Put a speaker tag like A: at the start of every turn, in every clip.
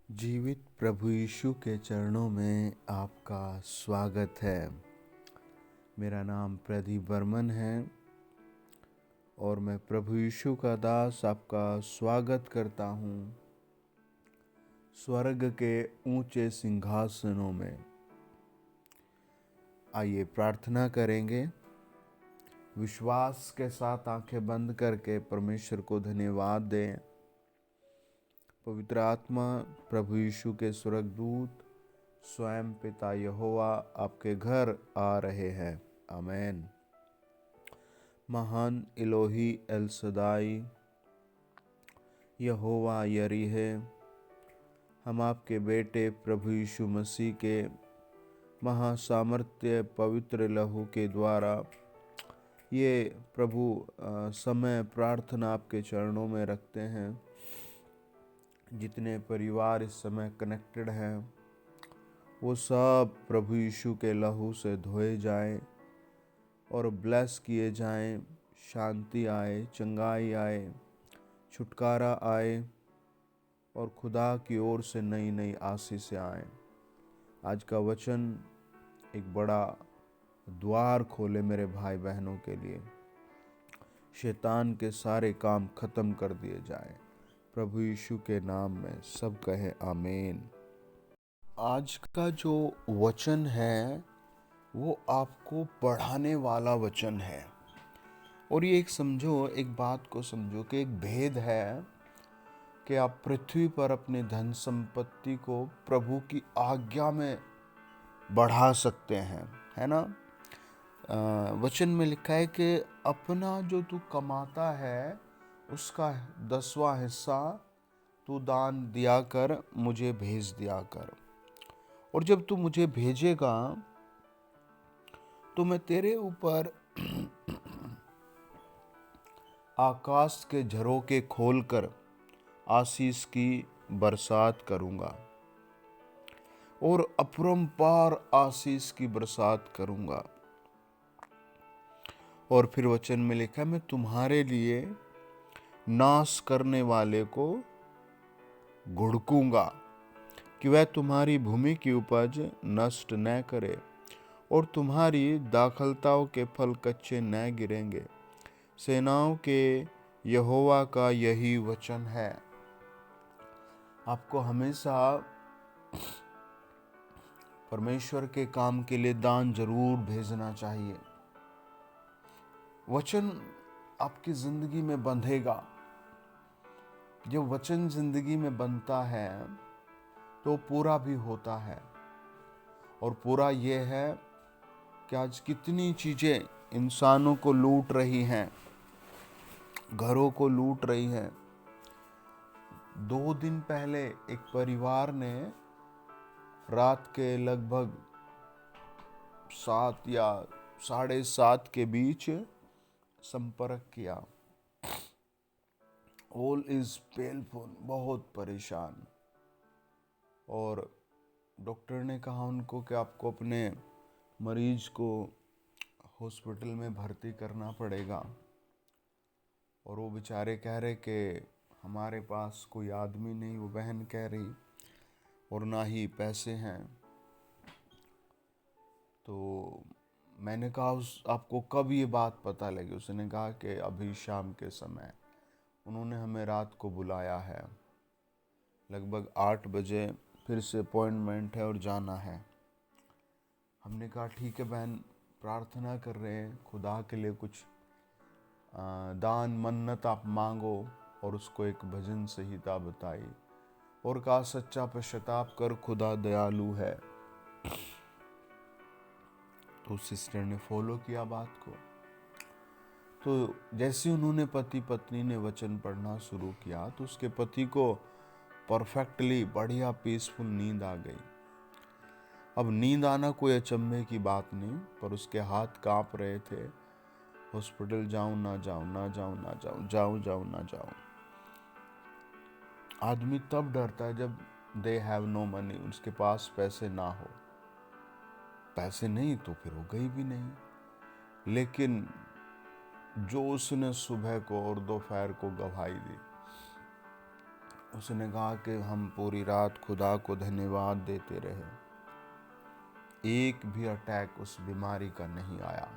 A: जीवित प्रभु यीशु के चरणों में आपका स्वागत है। मेरा नाम प्रदीप वर्मन है और मैं प्रभु यीशु का दास आपका स्वागत करता हूँ स्वर्ग के ऊंचे सिंहासनों में। आइए प्रार्थना करेंगे। विश्वास के साथ आंखें बंद करके परमेश्वर को धन्यवाद दें। पवित्र आत्मा, प्रभु यीशु के स्वर्गदूत, स्वयं पिता यहोवा आपके घर आ रहे हैं। आमीन। महान इलोही एल सदाई, यहोवा यरी है, हम आपके बेटे प्रभु यीशु मसीह के महासामर्थ्य पवित्र लहू के द्वारा ये प्रभु समय प्रार्थना आपके चरणों में रखते हैं। जितने परिवार इस समय कनेक्टेड हैं वो सब प्रभु यीशु के लहू से धोए जाएं और ब्लेस किए जाएं। शांति आए, चंगाई आए, छुटकारा आए और खुदा की ओर से नई नई आशीषें आए। आज का वचन एक बड़ा द्वार खोले मेरे भाई बहनों के लिए। शैतान के सारे काम खत्म कर दिए जाएं। प्रभु यीशु के नाम में सब कहे आमीन। आज का जो वचन है वो आपको बढ़ाने वाला वचन है। और ये एक बात को समझो कि एक भेद है कि आप पृथ्वी पर अपने धन संपत्ति को प्रभु की आज्ञा में बढ़ा सकते हैं, है ना। वचन में लिखा है कि अपना जो तू कमाता है उसका 10वां हिस्सा तू दान दिया कर, मुझे भेज दिया कर। और जब तू मुझे भेजेगा तो मैं तेरे ऊपर आकाश के झरोखे खोलकर आशीष की बरसात करूंगा और अपरंपार आशीष की बरसात करूंगा। और फिर वचन में लिखा है, मैं तुम्हारे लिए नाश करने वाले को घुड़कूंगा कि वह तुम्हारी भूमि की उपज नष्ट न करे और तुम्हारी दाखलताओं के फल कच्चे न गिरेंगे। सेनाओं के यहोवा का यही वचन है। आपको हमेशा परमेश्वर के काम के लिए दान जरूर भेजना चाहिए। वचन आपकी जिंदगी में बंधेगा। जब वचन जिंदगी में बनता है तो पूरा भी होता है। और पूरा ये है कि आज कितनी चीजें इंसानों को लूट रही हैं, घरों को लूट रही हैं। 2 दिन पहले एक परिवार ने रात के लगभग 7 या 7:30 के बीच संपर्क किया। ऑल इज पेनफुल, बहुत परेशान। और डॉक्टर ने कहा उनको कि आपको अपने मरीज को हॉस्पिटल में भर्ती करना पड़ेगा। और वो बेचारे कह रहे कि हमारे पास कोई आदमी नहीं, वो बहन कह रही, और ना ही पैसे हैं। तो मैंने कहा आपको कब ये बात पता लगी? उसने कहा कि अभी शाम के समय उन्होंने हमें रात को बुलाया है, लगभग 8 बजे फिर से अपॉइंटमेंट है और जाना है। हमने कहा ठीक है बहन, प्रार्थना कर रहे हैं खुदा के लिए, कुछ दान मन्नत आप मांगो। और उसको एक भजन संहिता बताई और कहा सच्चा पश्चाताप कर, खुदा दयालु है। तो सिस्टर ने फॉलो किया बात को। तो जैसे उन्होंने पति पत्नी ने वचन पढ़ना शुरू किया तो उसके पति को परफेक्टली बढ़िया पीसफुल नींद आ गई। अब नींद आना कोई अचंभे की बात नहीं, पर उसके हाथ कांप रहे थे। हॉस्पिटल जाऊं ना जाऊं, ना जाऊं ना जाऊं, जाऊं जाऊं ना जाऊं। आदमी तब डरता है जब दे हैव नो मनी, उसके पास पैसे ना हो। पैसे नहीं तो फिर वो गई भी नहीं। लेकिन जो उसने सुबह को और दोपहर को गवाही दी, उसने कहा कि हम पूरी रात खुदा को धन्यवाद देते रहे, एक भी अटैक उस बीमारी का नहीं आया,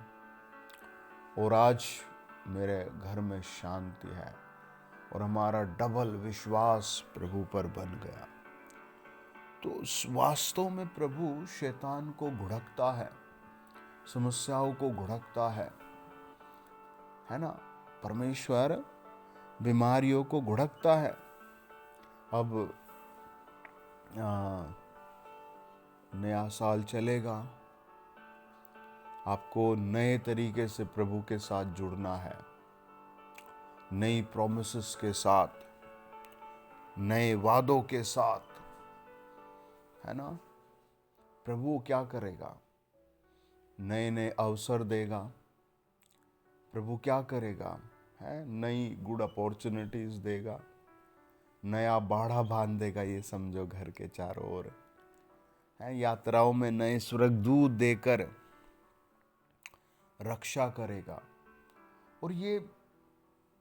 A: और आज मेरे घर में शांति है और हमारा डबल विश्वास प्रभु पर बन गया। तो वास्तव में प्रभु शैतान को घुड़कता है, समस्याओं को घुड़कता है ना। परमेश्वर बीमारियों को घुड़कता है। अब नया साल चलेगा, आपको नए तरीके से प्रभु के साथ जुड़ना है, नई प्रॉमिसेस के साथ, नए वादों के साथ, है ना। प्रभु क्या करेगा? नए नए अवसर देगा। प्रभु क्या करेगा? है नई गुड अपॉर्चुनिटीज देगा, नया बाड़ा बांध देगा, ये समझो घर के चारों ओर, है यात्राओं में नए स्वर्गदूत देकर रक्षा करेगा। और ये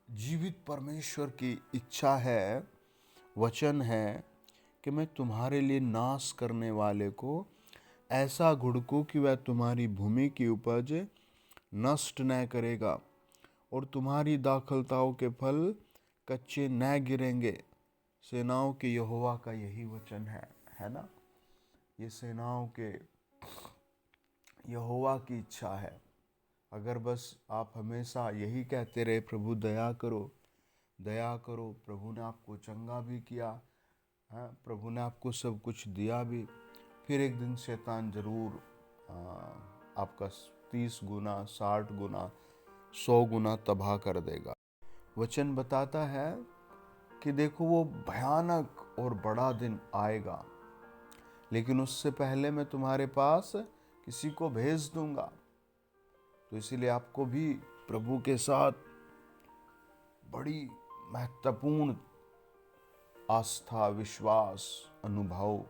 A: जीवित परमेश्वर की इच्छा है, वचन है कि मैं तुम्हारे लिए नाश करने वाले को ऐसा घुड़कूं कि वह तुम्हारी भूमि की उपज नष्ट न करेगा, और तुम्हारी दाखलताओं के फल कच्चे न गिरेंगे। सेनाओं के यहोवा का यही वचन है ना। ये सेनाओं के यहोवा की इच्छा है। अगर बस आप हमेशा यही कहते रहे, प्रभु दया करो दया करो, प्रभु ने आपको चंगा भी किया है, प्रभु ने आपको सब कुछ दिया भी, फिर एक दिन शैतान जरूर आपका 30 गुना, 60 गुना, 100 गुना तबाह कर देगा। वचन बताता है कि देखो वो भयानक और बड़ा दिन आएगा, लेकिन उससे पहले मैं तुम्हारे पास किसी को भेज दूंगा। तो इसीलिए आपको भी प्रभु के साथ बड़ी महत्वपूर्ण आस्था, विश्वास, अनुभव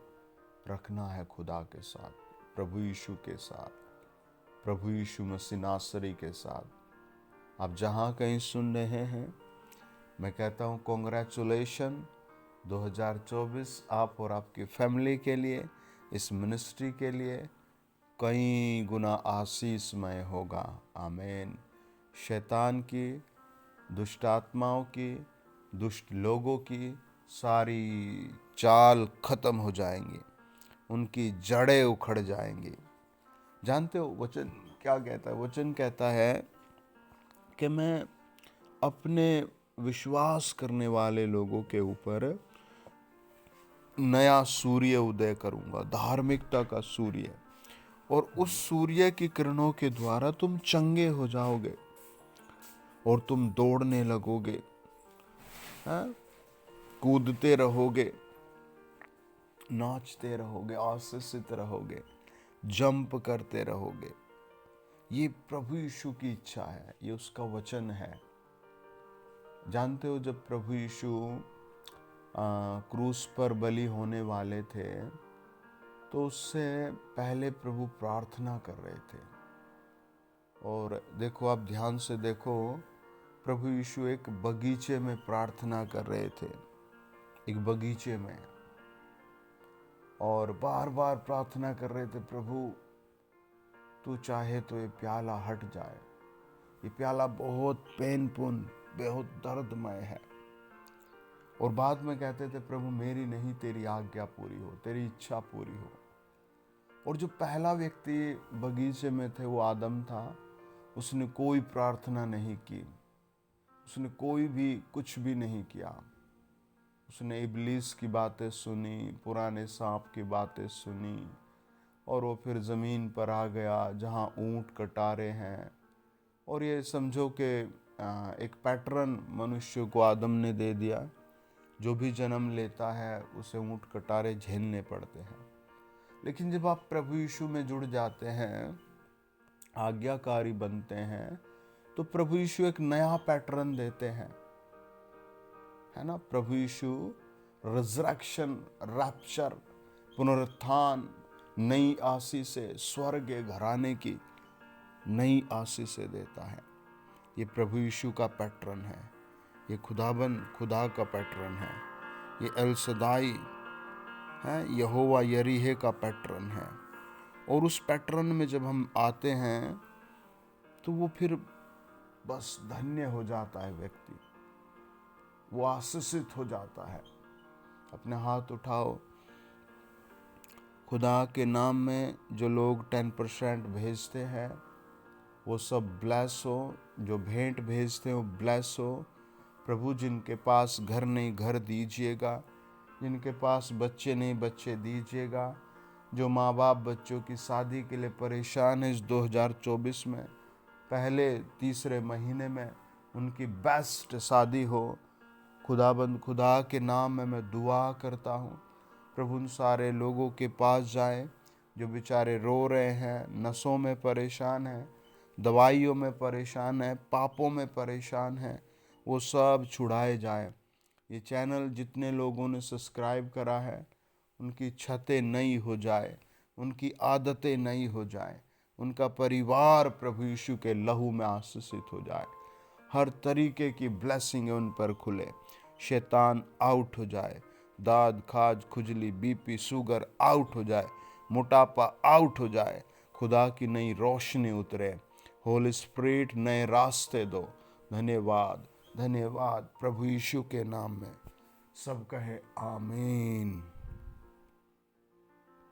A: रखना है खुदा के साथ, प्रभु यीशु के साथ, प्रभु यीशु मसीह नासरी के साथ। आप जहाँ कहीं सुन रहे हैं, मैं कहता हूँ कॉन्ग्रेचुलेशन 2024 आप और आपकी फैमिली के लिए, इस मिनिस्ट्री के लिए कई गुना आशीषमय होगा। आमीन। शैतान की, दुष्ट आत्माओं की, दुष्ट लोगों की सारी चाल खत्म हो जाएंगी, उनकी जड़ें उखड़ जाएंगी। जानते हो वचन क्या कहता है? वचन कहता है कि मैं अपने विश्वास करने वाले लोगों के ऊपर नया सूर्य उदय करूंगा, धार्मिकता का सूर्य, और उस सूर्य की किरणों के द्वारा तुम चंगे हो जाओगे और तुम दौड़ने लगोगे, कूदते रहोगे, नाचते रहोगे, आशीषित रहोगे, जंप करते रहोगे। ये प्रभु यीशु की इच्छा है, ये उसका वचन है। जानते हो जब प्रभु यीशु क्रूस पर बलि होने वाले थे, तो उससे पहले प्रभु प्रार्थना कर रहे थे। और देखो, आप ध्यान से देखो, प्रभु यीशु एक बगीचे में प्रार्थना कर रहे थे, एक बगीचे में, और बार बार प्रार्थना कर रहे थे, प्रभु तू चाहे तो ये प्याला हट जाए, ये प्याला बहुत पेनफुल, बहुत दर्दमय है। और बाद में कहते थे, प्रभु मेरी नहीं तेरी आज्ञा पूरी हो, तेरी इच्छा पूरी हो। और जो पहला व्यक्ति बगीचे में थे वो आदम था। उसने कोई प्रार्थना नहीं की, उसने कोई भी कुछ भी नहीं किया। उसने इब्लीस की बातें सुनी, पुराने सांप की बातें सुनी, और वो फिर ज़मीन पर आ गया जहाँ ऊंट कटारे हैं। और ये समझो कि एक पैटर्न मनुष्य को आदम ने दे दिया, जो भी जन्म लेता है उसे ऊंट कटारे झेलने पड़ते हैं। लेकिन जब आप प्रभु यीशु में जुड़ जाते हैं, आज्ञाकारी बनते हैं, तो प्रभु यीशु एक नया पैटर्न देते हैं, है ना। प्रभु यीशु रिजरेक्शन, रैप्चर, पुनरुत्थान, नई आशीष से, स्वर्ग के घराने की नई आशीष से देता है। ये प्रभु यीशु का पैटर्न है, ये खुदा का पैटर्न है। ये एल सदाई है, यहोवा यरीहे का पैटर्न है। और उस पैटर्न में जब हम आते हैं तो वो फिर बस धन्य हो जाता है व्यक्ति, वो आशीषित हो जाता है। अपने हाथ उठाओ। खुदा के नाम में जो लोग 10% भेजते हैं वो सब ब्लेस हो, जो भेंट भेजते हैं वो ब्लेस हो। प्रभु जिनके पास घर नहीं घर दीजिएगा, जिनके पास बच्चे नहीं बच्चे दीजिएगा, जो माँ बाप बच्चों की शादी के लिए परेशान है इस 2024 में, पहले तीसरे महीने में उनकी बेस्ट शादी हो। खुदा के नाम में मैं दुआ करता हूँ, प्रभु उन सारे लोगों के पास जाएं जो बेचारे रो रहे हैं, नशों में परेशान हैं, दवाइयों में परेशान हैं, पापों में परेशान हैं, वो सब छुड़ाए जाएं। ये चैनल जितने लोगों ने सब्सक्राइब करा है उनकी छतें नई हो जाए, उनकी आदतें नई हो जाए, उनका परिवार प्रभु यीशु के लहू में आशीषित हो जाए, हर तरीके की ब्लेसिंग उन पर खुले, शैतान आउट हो जाए, दाद खाज खुजली बीपी शुगर आउट हो जाए, मोटापा आउट हो जाए, खुदा की नई रोशनी उतरे, होली स्पिरिट नए रास्ते दो। धन्यवाद, धन्यवाद प्रभु यीशु के नाम में। सब कहे आमीन।